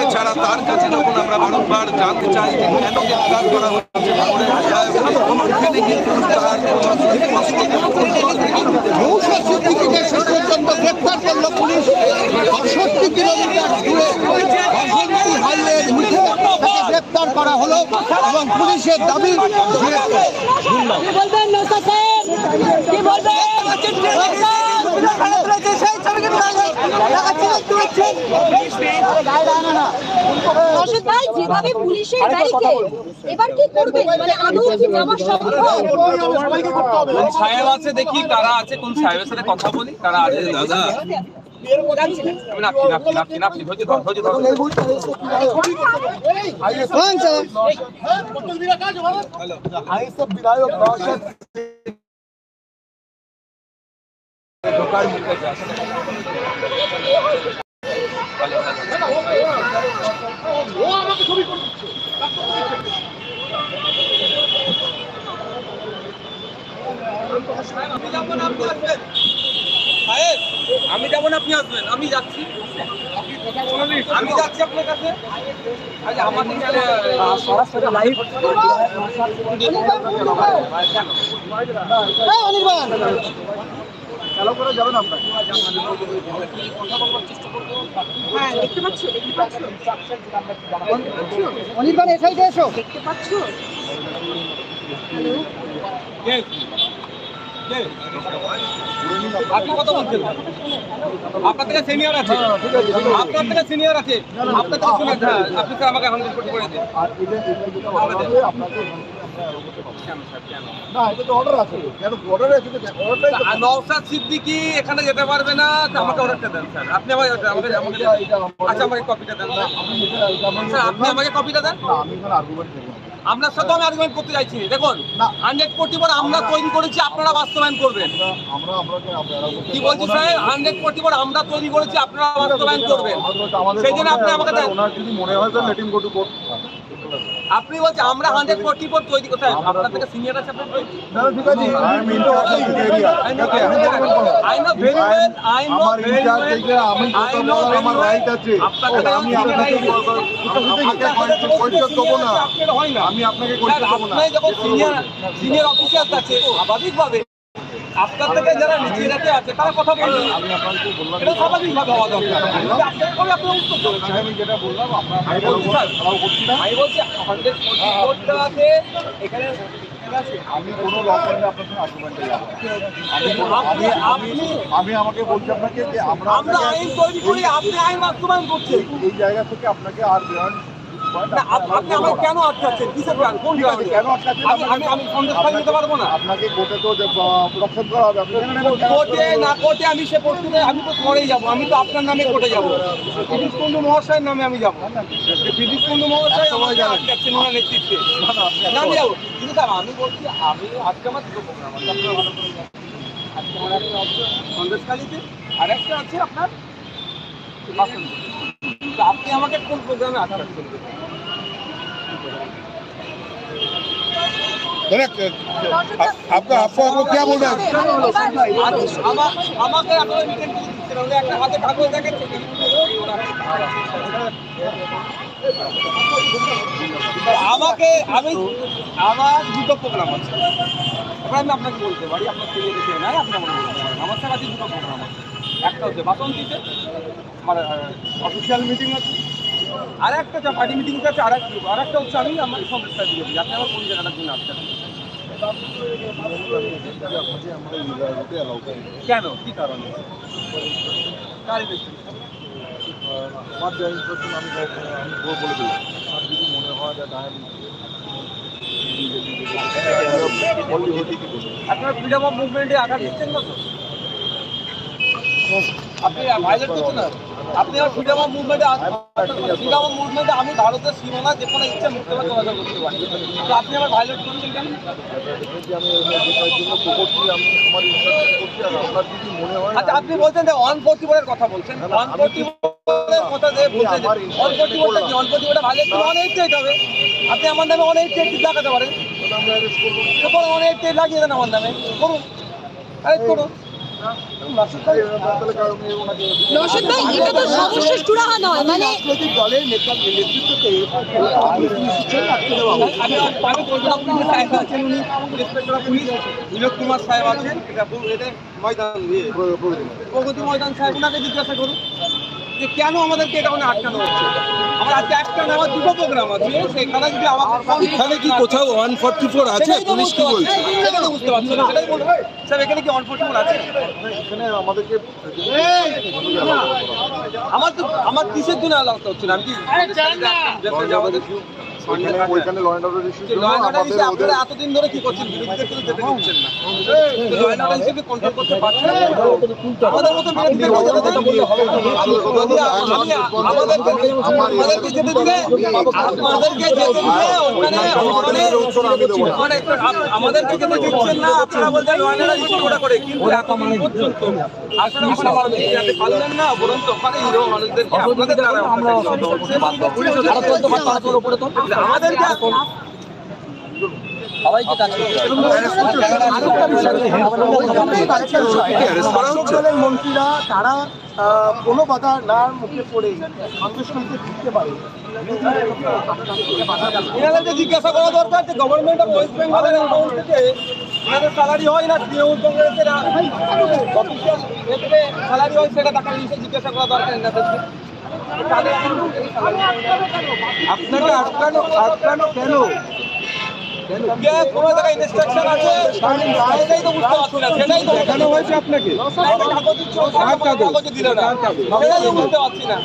এছাড়া তার কাছে যখন আমরা বারংবার জানতে চাই যে কেন গ্রেফতার করা হচ্ছে এখানে কিন্তু তার শেষ পর্যন্ত গ্রেফতার করল পুলিশ। ৬৫ কিলোমিটার দূরে হাইওয়ের মুখে তাকে গ্রেফতার করা হলো এবং পুলিশের দাবি যেভাবে পুলিশের এবার কি করবেন? মানে আদৌ কি যাওয়া সম্ভব? কোন সাহেব আছে দেখি কারা আছে, কোন সাহেবের সাথে কথা বলি কারা আছে। দাদা আমি যাবো না, আপনি আসবেন। আমি যাচ্ছি, আমি যাচ্ছি আপনার কাছে। আমাকে লাইভ চালু করে যাবেন আপনার। হ্যাঁ, দেখতে পাচ্ছ? অনির্বাণ এই সাইডে এসো। দেখতে পাচ্ছ? আপনি কথা বলছেন, আপনার থেকে সিনিয়র আছে, আপনার থেকে সিনিয়র আছে, আপনার থেকে শুনে আপনি স্যার আমাকে 100 কোটি করে দিন। নওশাদ সিদ্দিকী এখানে যেতে পারবে না, আমাকে অর্ডারটা দেন স্যার। আপনি আচ্ছা আমাকে কপিটা দেন স্যার, আপনি আমাকে কপিটা দেন। আপনার সাথে আমি আর্গুমেন্ট করতে চাইছি। দেখুন 100 কোটি বার আমরা তৈরি করেছি, আপনারা বাস্তবায়ন করবেন। কি বলছি স্যার? 100 কোটি বার আমরা তৈরি করেছি, আপনারা বাস্তবায়ন করবেন। সেই জন্য আপনি আমাকে দেন। আপনি বলছেন আমরা 100 কোটি বার তৈরি করতে, আপনার থেকে সিনিয়র আছে আপনার। I know very well. Senior officer আছে, স্বাভাবিকভাবে আপনার থেকে যারা নিচে রাতে আছে তারা কথা বলবেন, এটা স্বাভাবিকভাবে হওয়া দরকার। আপনার উত্তর দেবেন। আমি যেটা বললাম আমি বলছি 100 কোটি আছে এখানে। আমি কোনো রকমের আপনার সঙ্গে আর্গুমেন্টে যাব না। আমি আমাকে বলছি আপনাকে যে আমরা আইন তৈরি করি, আপনি আইন বাস্তবায়ন করছেন। এই জায়গা থেকে আপনাকে আর আপনি আমাকে কেন আটকাচ্ছেন? কিসের প্ল্যান? কোন কারণে কেন আটকাচ্ছেন? আমি সন্দেশখালী নিতে পারবো না। আপনাকে কোর্টে তো প্রদর্শন করা হবে। কোর্টে না কোর্টে আমি সে প্রশ্নে আমি তো পরেই যাবো। আমি তো আপনার নামে কোর্টে যাবো, বিদ্যুৎ কুণ্ডু মহাশয়ের নামে আমি যাবো। বিদ্যুৎ কুণ্ডু মহাশয় আমাকে আটকাচ্ছেন ওনার নেতৃত্বে, আমি যাবো। কিন্তু স্যার আমি বলছি আমি আজকে আমার দুটো প্রোগ্রাম আছে। আপনার ভালো করে যাবেন। আজকে আমার একটা আছে সন্দেশখালীতে, আর একটা আছে আপনার বাসন্তী। আপনি আমাকে কোন প্রোগ্রামে আটকাচ্ছেন? आपका क्या बोल रहे हैं? আমাকে একটা হাতে কাগজ দেখাচ্ছে। আমাকে আমার দুটো প্রোগ্রাম আছে, আমি আপনাকে বলতে পারি। আপনার ছেলে দেখে নাই, আপনি আমাকে বলতে পারেন। আমার সাথে আজকে দুটো প্রোগ্রাম আছে। একটা হচ্ছে বাসন্তীতে আমার অফিসিয়াল মিটিং আছে, আর একটা পার্টি মিটিং আছে, আর একটা হচ্ছে আমি আমার সন্দেশটা দিয়ে দিই। আপনি আমার কোন জায়গাটার জন্য আসছেন? কেন, কি কারণে? আমার যা ইনফরমেশন আমি বলে দিলাম। আর যদি মনে হয় যে আপনার ফ্রিডম অফ মুভমেন্টে আঘাত দিচ্ছেন না তো? আপনি ভাইলেট করছেন না? আপনি আমার ফ্রিডম অফ মুভমেন্টে আমি ভারতের সীমানা যে কোনো ইচ্ছা মুক্তভাবে চলাচল করতে পারি, তো আপনি আমার ভাইলেট করছেন কেন? আচ্ছা আপনি বলছেন যে 140 কথা বলছেন, 140 কথা দিয়ে বলছেন 140 কি 140 ভাইলেট করে 188 হবে। আপনি আমার নামে 188 লাগাতে পারেন, তখন 188 লাগিয়ে দেন আমার নামে, করুন, করুন। না, তাহলে কারণ ওনাকে নওশাদ ভাই, এটা তো সর্বশেষ চূড়ান্ত নয়, মানে রাজনৈতিক দলের নেতৃত্বকে আমি কলকাতা পুলিশের সাহেব আছেন, উনি inspector of police Binod Kumar সাহেব আছেন, এটা ময়দান প্রগতি ময়দান সাহেব, ওনাকে জিজ্ঞাসা করুন যে কেন আমাদেরকে এটা ওখানে আটকানো হচ্ছে। আমার আজকে একটা আমার দুটো প্রোগ্রাম আছে, সেখানে যদি আমাকে এখানে কি কোথাও 144 আছে? সেটাই তো পুলিশ কি বলছে? সেটাই তো বুঝতে পারছি না, সেটাই বলবো স্যার, এখানে কি 144 আছে? এখানে আমাদেরকে আমার কিসের জন্য আলাদা হচ্ছে না, আমি কি ওইখানে law and order issue law and order হিসেবে আপনারা এতদিন ধরে কি করছেন? বিরোধীদের কিন্তু যেতে দিচ্ছেন না, ল অ্যান্ড অর্ডার হিসেবে কন্ট্রোল করতে পারছেন না। আমাদের মতো বিরোধীদের কথা বললে হবে না। আমাদেরকে যেতে দিলে ওখানে আমাদেরকে যেতে দিচ্ছেন না, আপনারা বলছেন ল অ্যান্ড অর্ডার ইস্যু ওটা করে, কিন্তু এতদিন পর্যন্ত আপনারা আমাদেরকে যেতে পারলেন না, বরঞ্চ ওখানে হিরো মানুষদেরকে আপনাদের দ্বারা আমাদেরকে সবাইকে কাজ দলের মন্ত্রীরা তারা কোনো বাধা না মুখে পড়ে সন্দেশখালীতে ঢুকতে পারে। এনাদেরকে জিজ্ঞাসা করা দরকার যে গভর্নমেন্ট অফ ওয়েস্ট বেঙ্গলের অ্যাকাউন্ট থেকে এনাদের স্যালারি হয় না, তৃণমূল কংগ্রেসের অফিসিয়াল ক্ষেত্রে স্যালারি হয়, সেটা টাকা নিয়ে জিজ্ঞাসা করা দরকার এনাদেরকে। আপনাকে আটকানো কেন? কোনো জায়গায় ইনস্ট্রাকশন আছে, সেটাই তো বুঝতে পারছি না, সেটাই তো দেখানো হয়েছে আপনাকে? কাগজে দিল না, সেটাই তো বুঝতে পারছি না।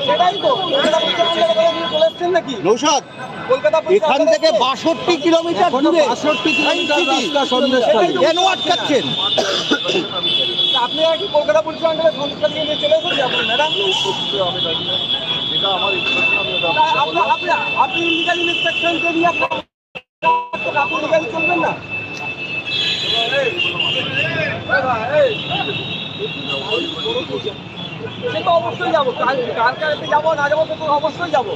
সেটাই তো চলে এসছেন নাকি নৌশাদ, কলকাতা এখান থেকে 62 কিলোমিটার দূরে 62 কিলোমিটার রাস্তা সন্দেশখালী। কেন আটকাচ্ছেন? আপনি আর কি কলকাতা পুলিশের আন্ডারে সন্দেশখালী নিয়ে চলে এসেছেন আপনি ম্যাডাম? এটা আমার আপনি ইলিগাল ইনস্ট্রাকশন দিয়ে আপনি ইলিগালি চলবেন না। সে তো অবশ্যই যাবো, কার কাছে যাবো না যাবো, তো অবশ্যই যাবো,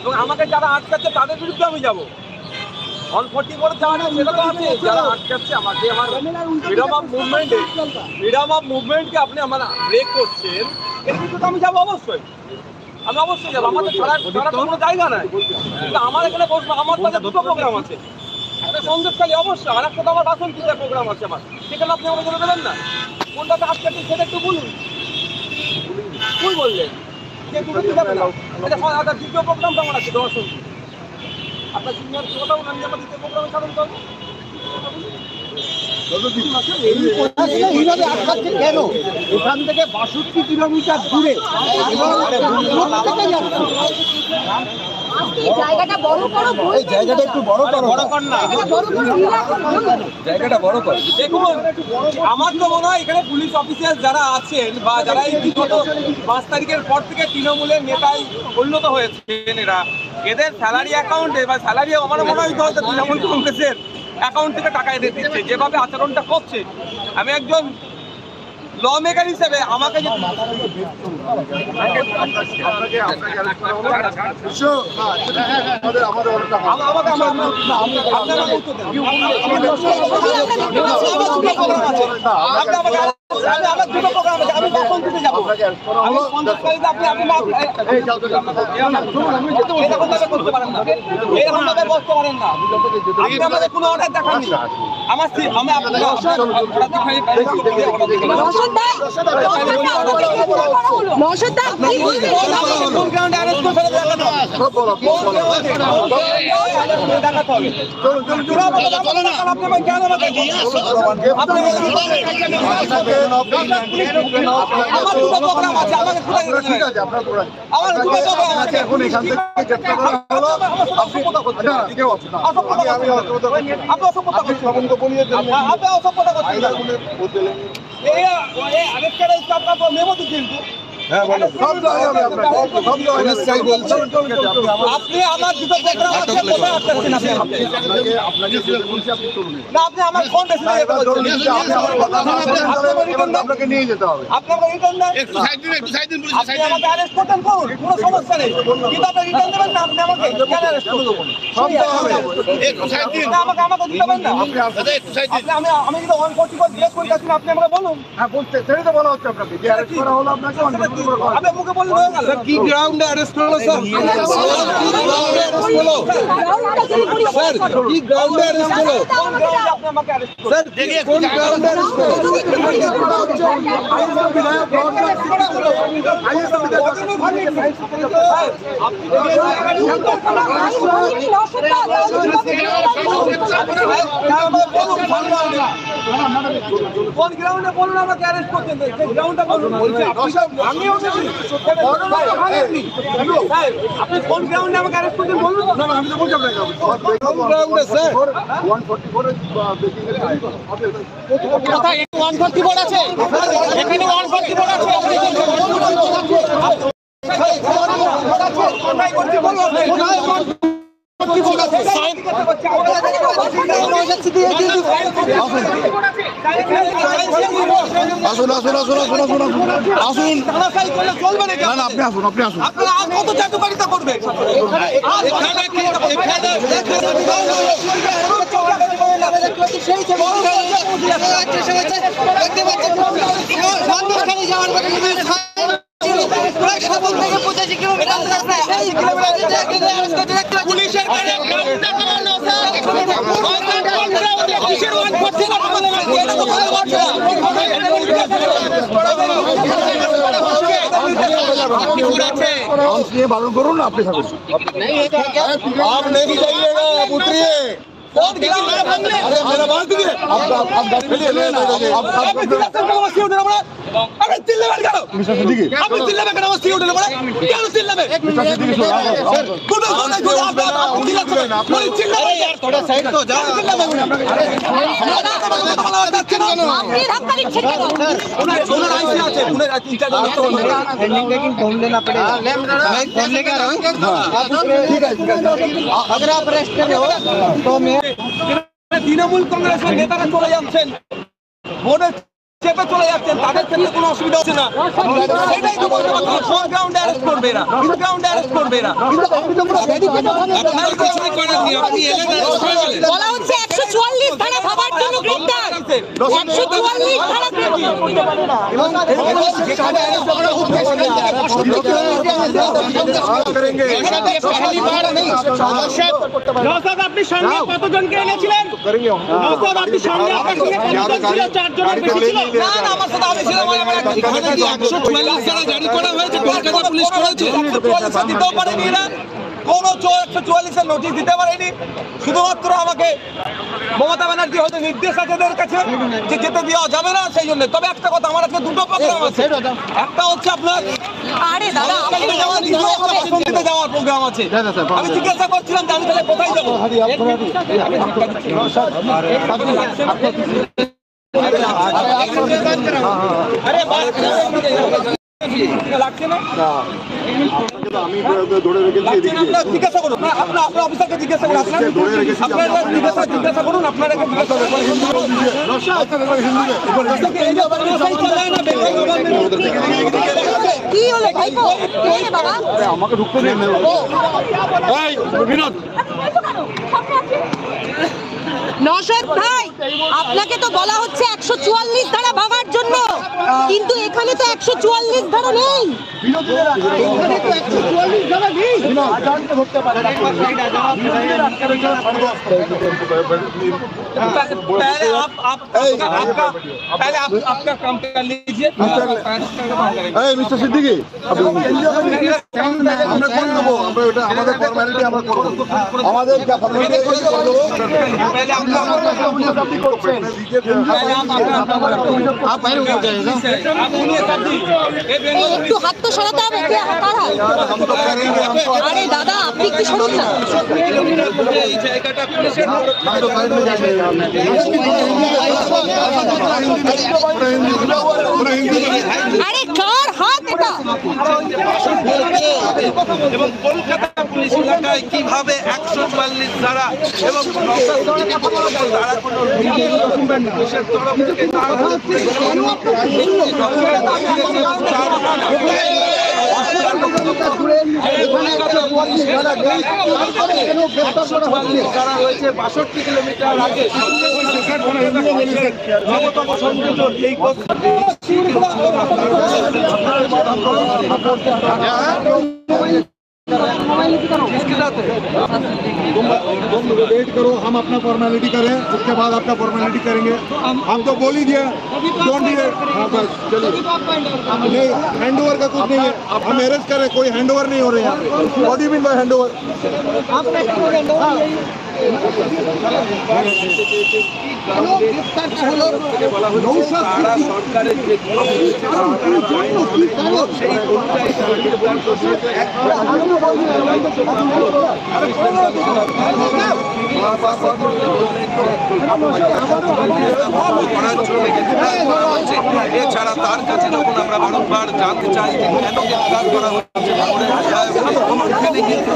এবং আমাকে যারা আটকাচ্ছে তাদের বিরুদ্ধে আমি যাবো। 140 করে যাওয়া না, সেটা তো আছে, যারা আটকাচ্ছে আমাকে, আমার ফ্রিডম অফ মুভমেন্টকে আপনি আমার ব্রেক করছেন, এর বিরুদ্ধে তো আমি যাবো অবশ্যই, আমি অবশ্যই যাবো। আমাদের ছাড়া কোনো জায়গা নাই, কিন্তু আমার এখানে বসবো, আমার তাহলে দুটো প্রোগ্রাম আছে, একটা সন্দেশখালী অবশ্যই, আর একটা তো আমার বাসন্তীতে প্রোগ্রাম আছে আমার, সেখানে আপনি আমাকে বলে দেবেন না কোনটাতে আটকাচ্ছেন, সেটা একটু বলুন। ভুল বললেন যে দুটো দিতে যাবে না, এটা দ্বিতীয় প্রোগ্রামটা আমার আছে দর্শন, আপনার সিনিয়র কোথাও আমি আমার দ্বিতীয় প্রোগ্রামে সাধন করবো। এইভাবে আটকাচ্ছে কেন? এখান থেকে 62 কিলোমিটার দূরে এবং আজকে এই জায়গাটা বড় করো, এই জায়গাটা একটু বড় করো। জায়গাটা বড় করে। দেখুন, আমার তো মনে হয় এখানে পুলিশ অফিসার যারা আছেন বা যারা এই বিগত 5 তারিখের পর থেকে তৃণমূলের নেতায় পরিণত হয়েছেন, এদের স্যালারি অ্যাকাউন্টে বা স্যালারি আমার মনে হয় হয়তো তৃণমূল কংগ্রেসের অ্যাকাউন্ট থেকে টাকা এদের দিচ্ছে, যেভাবে আচরণটা করছে। আমি একজন ল মেকার হিসেবে আমাকে যে আমার দুটো প্রোগ্রাম আছে, আমি বাসন্তীতে যাবো, আমি সন্দেশখালীতে করতে পারেন না, এরকম ভাবে বসতে পারেন না, আপনি আমাদের কোনো অর্ডার দেখাননি। আমার আমি আপনাকে কোন গ্রাউন্ডে অ্যারেস্ট করে দেখাতে হবে, দেখাতে হবে। আপনি কেন আমাকে আপনি আমার দুটো প্রোগ্রাম আছে, আমাকে ঠিক আছে, আপনার আমার দুটো প্রোগ্রাম আছে, এখন এখান থেকে গ্রেপ্তার করা হলো, আপনি কেউ আছেন না, আমি আপনি অসভ্যতা করছেন, তখন তো বলিয়ে দিলেন আপনি অসভ্যতা করছেন, বলতে এই আরেকটা আপনার মেমো দিচ্ছেন, কিন্তু হ্যাঁ বলো। সব দেওয়া যাবে আপনাকে, সব দেওয়া যাবে। পুলিশ চাই বলছে। আপনি আমার দুটো প্রোগ্রাম আছে, কোথায় আটকাচ্ছেন আপনি? আপনাকে যেতে বলছি, আপনি চলুন। না, আপনি আমার কোন দেশে যেতে বলছেন? আপনি আমার কথা না শুনলে তাহলে আপনাকে নিয়ে যেতে হবে। আপনাকে রিটার্ন দেন। আপনি আমাকে অ্যারেস্ট করতেন, করুন, কোনো সমস্যা নেই, কিন্তু আপনি রিটার্ন দেবেন না। আপনি আমাকে কেন অ্যারেস্ট করে দেবো? সব দেওয়া হবে। না, আমাকে দিতে না। আমি কিন্তু 144 জিজ্ঞেস করতে আসছি, আপনি আমাকে বলুন। হ্যাঁ বলতে, সেটাই তো বলা হচ্ছে আপনাকে, যে অ্যারেস্ট করা হলো আপনাকে, আপনি মুখে বললে হয়ে গেল। স্যার কি গ্রাউন্ডে অ্যারেস্ট হলো স্যার? কি গ্রাউন্ডে অ্যারেস্ট হলো? স্যার কি গ্রাউন্ডে অ্যারেস্ট হলো? কোন গ্রাউন্ডে আপনি আমাকে অ্যারেস্ট করলেন? স্যার কোন গ্রাউন্ডে অ্যারেস্ট হলো? কোন গ্রাউন্ডে বলুন আমাকে অ্যারেস্ট করছেন? সেই গ্রাউন্ডটা বলুন। আমিও বলছি। আপনি কোন গ্রাউন্ডে আমাকে অ্যারেস্ট করছেন বলুন। আমি তো বলছি আপনাকে, কোন গ্রাউন্ডে স্যার? 144 বেকিং এর কোথায় 144 আছে? এখানে 144 আছে। কোথায় করছি বলুন। আসুন আসুন আসুন আসুন আসুন আসুন চলবে না। না আপনি আসুন, আপনি আসুন। আপনারা আর কত চাটুকারিতা করবে? পুলিশের নিয়ে বারণ করুন না, আপনি থাকুন। आप नहीं जाइएगा, उतरिए। अरे मेरा बात सुनिए। आप गाड़ी में ले जाइए। आप আপনি চিল্লাবেন কেন? मिस्टर सिद्दीकी, আপনি চিল্লাবেন কেন? আমার সিকিউরিটি বলে কেন চিল্লাবেন? मिस्टर सिद्दीकी सर, কোনো কথা বলে আপনি চিল্লাচ্ছেন। বলে চিল্লাবেন यार, थोड़ा साइड तो जाओ। চিল্লাবেন আপনি ধাক্কা দিচ্ছেন কেন? ওনার আইসি আছে, ওনার ইনচার্জ আছে। अगर आप अरेस्ट कर रहे हो तो मैं তৃণমূল কংগ্রেসের নেতারা চলে যাচ্ছেন, ভোটের চেপে চলে যাচ্ছেন, তাদের ক্ষেত্রে কোনো অসুবিধা হচ্ছে না। সেটাই তো বলতে পারছি, কোন গ্রাউন্ডে অ্যারেস্ট করবে না, কোন গ্রাউন্ডে অ্যারেস্ট করবে না। আপনারা কিছুই করেননি, আপনি এলেন arrest হয়ে গেলেন। বলা হচ্ছে 144 ধারা ভাবার জন্য গ্রেফতার। 144 ধারা নওশাদ, আপনি সঙ্গে কতজনকে এনেছিলেন? নওশাদ, আপনি সঙ্গে আপনার সঙ্গে কতজন ছিল? 4 জনের বেশি ছিল? না না, আমার সাথে আমি ছিলাম। এখানে কি 144 ধারা জারি করা হয়েছে? কলকাতা পুলিশ করেছে। 144 দিতেও পারেনি এরা, কোনো 144 এর নোটিশ দিতে পারেনি। শুধুমাত্র আমাকে মমতা ব্যানার্জি হয়তো নির্দেশ আছে এদের কাছে যে যেতে দেওয়া যাবে না, সেই জন্য। তবে একটা কথা, আমার আজকে দুটো প্রোগ্রাম আছে। একটা হচ্ছে আপনার আরে দাদা আমাকে যাওয়ার, দ্বিতীয় হচ্ছে বাসন্তীতে যাওয়ার প্রোগ্রাম আছে। আমি জিজ্ঞাসা করছিলাম যে আমি তাহলে কোথায় যাবো। লাগছে না, আমি ধরে রেখেছি লাগছে এদিকে। না, আপনারা জিজ্ঞাসা করুন। আপনার অফিসারকে জিজ্ঞাসা করুন। আপনারা জিজ্ঞাসা করুন, আপনারা জিজ্ঞাসা করুন। কি হলো ভাইপো? কে রে বাবা? আমাকে ঢুকতে দিন। বিনোদ, নওশাদ ভাই, আপনাকে তো বলা হচ্ছে 144 ধারা ভাঙার জন্য, কিন্তু এখানে তো 144 ধারা নেই। पहले आप आपका काम कर लीजिए। মিস্টার সিদ্দিকি, আমরা করে দেবো। আমরা ওটা আমাদের ফর্মালিটি আমরা করবো। আমাদের যা ফর্মালিটি করে দেবো। पहले আপনি করছেন, आप पहले उठ जाइएगा। आप सुनिए सर जी, ये बेंगल একটু হাত তো সরাতে হবে। কে হাত কার হাত? हम तो करेंगे, हम तो আরে দাদা আপনি কি সরুন না। এই জায়গাটা পুলিশের हम तो साइड में जाएंगे। আরে কার হাত এটা? বলছেন যে 62 এবং কলকাতা পুলিশ এলাকায় কিভাবে 144 ধারা এবং তারা কোনো পুলিশের তরফ থেকে তারা রয়েছে 62 কিলোমিটার আগে तुम वेट करो, हम अपना फॉर्मेलिटी करें, उसके बाद आपका फॉर्मेलिटी करेंगे। हम तो बोल ही दिया, डोंट डिले। हाँ बस चलिए। नहीं, हैंड ओवर का कुछ नहीं है, हम अरेस्ट करें, कोई हैंड ओवर नहीं हो रहे यहाँ पे। What do you mean by hand over? তারা সরকারের যে সেই এছাড়া তার কাছে যখন আমরা বারংবার জানতে চাই যে কেন গ্রেফতার করা হচ্ছে এখানে কিন্তু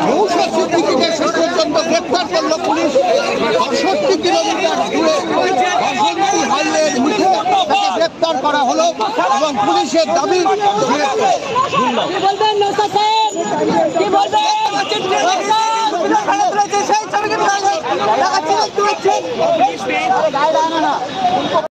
নৌশাদ সিদ্দিকীকে শেষ পর্যন্ত গ্রেপ্তার করলো পুলিশ। ৬২ কিলোমিটার দূরে বাসন্তী হাইওয়ের মুখে তাকে গ্রেপ্তার করা হলো এবং পুলিশের দাবি কি বলবেন নৌশাদ সাহেব? কি বলবেন? সেই ছবিকে